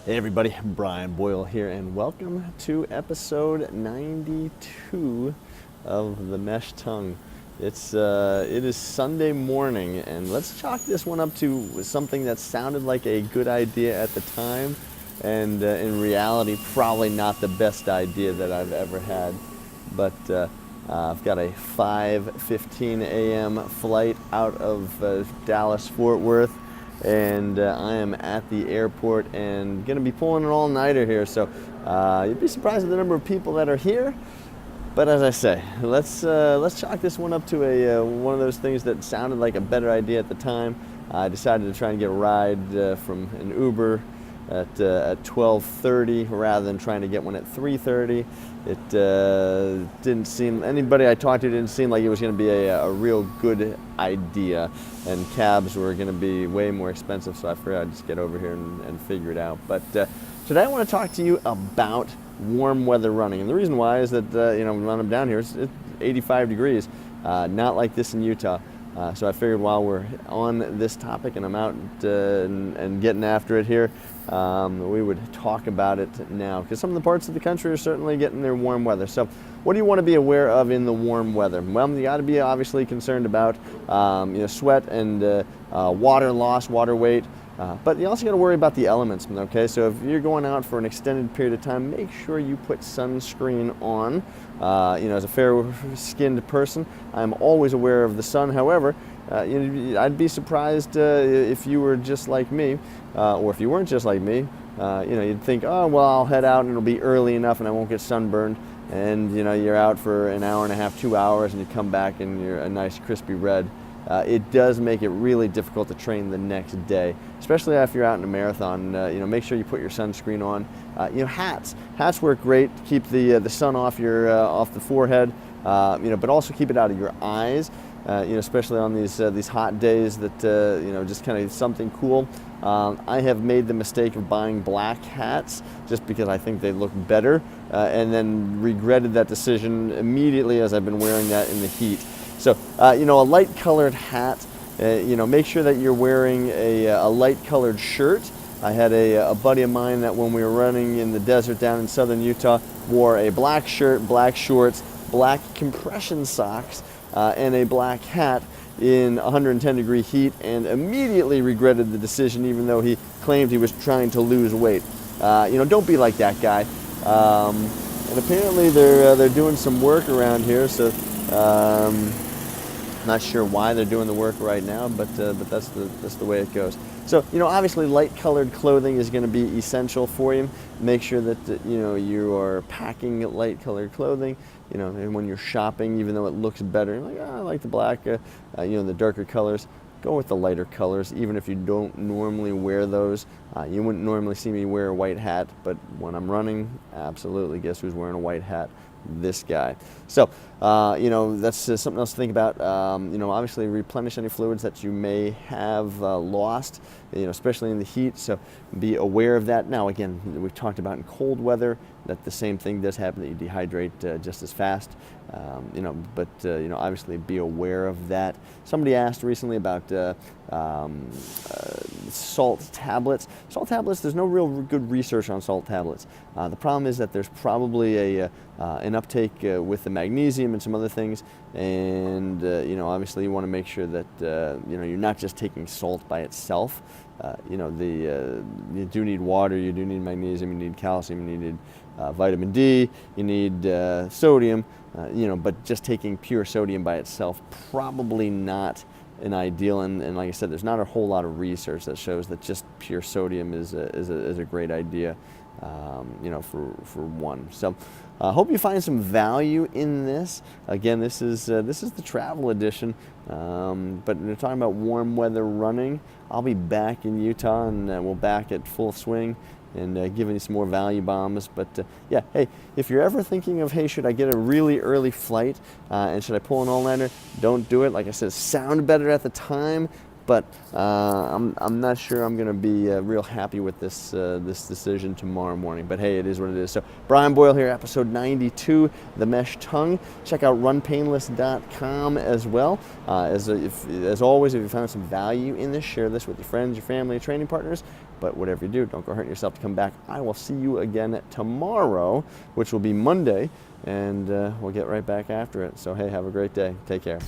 Hey everybody, Brian Boyle here, and welcome to episode 92 of the Mesh Tongue. It is Sunday morning, and let's chalk this one up to something that sounded like a good idea at the time, and in reality, probably not the best idea that I've ever had. But I've got a 5:15 a.m. flight out of Dallas Fort Worth. And I am at the airport and going to be pulling an all-nighter here. So you'd be surprised at the number of people that are here. But as I say, let's chalk this one up to a one of those things that sounded like a better idea at the time. I decided to try and get a ride from an Uber at 12:30 rather than trying to get one at 3:30. It didn't seem, anybody I talked to didn't seem like it was going to be a real good idea, and cabs were going to be way more expensive, so I figured I'd just get over here and figure it out. But today I want to talk to you about warm weather running, and the reason why is that when I'm down here it's 85 degrees, not like this in Utah. So I figured while we're on this topic and I'm out and getting after it here, we would talk about it now, because some of the parts of the country are certainly getting their warm weather. So what do you want to be aware of in the warm weather? Well, you got to be obviously concerned about sweat and water loss, water weight. But you also got to worry about the elements, okay? So if you're going out for an extended period of time, make sure you put sunscreen on. As a fair-skinned person, I'm always aware of the sun. However, I'd be surprised if you were just like me, or if you weren't just like me. You'd think, oh, well, I'll head out and it'll be early enough and I won't get sunburned. And, you're out for an hour and a half, 2 hours, and you come back and you're a nice crispy red. It does make it really difficult to train the next day, especially after you're out in a marathon. Make sure you put your sunscreen on. Hats work great to keep the sun off the forehead, but also keep it out of your eyes. Especially on these hot days that just kind of something cool. I have made the mistake of buying black hats just because I think they look better, and then regretted that decision immediately as I've been wearing that in the heat. So, a light-colored hat, make sure that you're wearing a light-colored shirt. I had a buddy of mine that when we were running in the desert down in southern Utah wore a black shirt, black shorts, black compression socks, and a black hat in 110-degree heat, and immediately regretted the decision, even though he claimed he was trying to lose weight. Don't be like that guy. And apparently they're doing some work around here, so not sure why they're doing the work right now, but that's the way it goes. So, obviously light-colored clothing is going to be essential for you. Make sure that, you are packing light-colored clothing, and when you're shopping, even though it looks better, you're like, I like the black, the darker colors. Go with the lighter colors, even if you don't normally wear those. You wouldn't normally see me wear a white hat, but when I'm running, absolutely, guess who's wearing a white hat? This guy. So, that's something else to think about. Obviously replenish any fluids that you may have lost, especially in the heat. So be aware of that. Now, again, we've talked about in cold weather that the same thing does happen, that you dehydrate just as fast. Obviously be aware of that. Somebody asked recently about salt tablets. Salt tablets, there's no real good research on salt tablets. The problem is that there's probably an uptake with the magnesium and some other things, and obviously you want to make sure that you're not just taking salt by itself. You do need water, you do need magnesium, you need calcium, you need vitamin D, you need sodium, but just taking pure sodium by itself, probably not an ideal, and like I said, there's not a whole lot of research that shows that just pure sodium is a great idea, for one. So I hope you find some value in this. Again, this is the travel edition, but we're talking about warm weather running. I'll be back in Utah, and we'll back at full swing and giving you some more value bombs. But hey, if you're ever thinking of, hey, should I get a really early flight and should I pull an all-nighter? Don't do it. Like I said, sound better at the time, but I'm not sure I'm going to be real happy with this decision tomorrow morning. But hey, it is what it is. So Brian Boyle here, episode 92, The Mesh Tongue. Check out runpainless.com as well. As always, if you found some value in this, share this with your friends, your family, training partners. But whatever you do, don't go hurting yourself to come back. I will see you again tomorrow, which will be Monday, and we'll get right back after it. So hey, have a great day. Take care.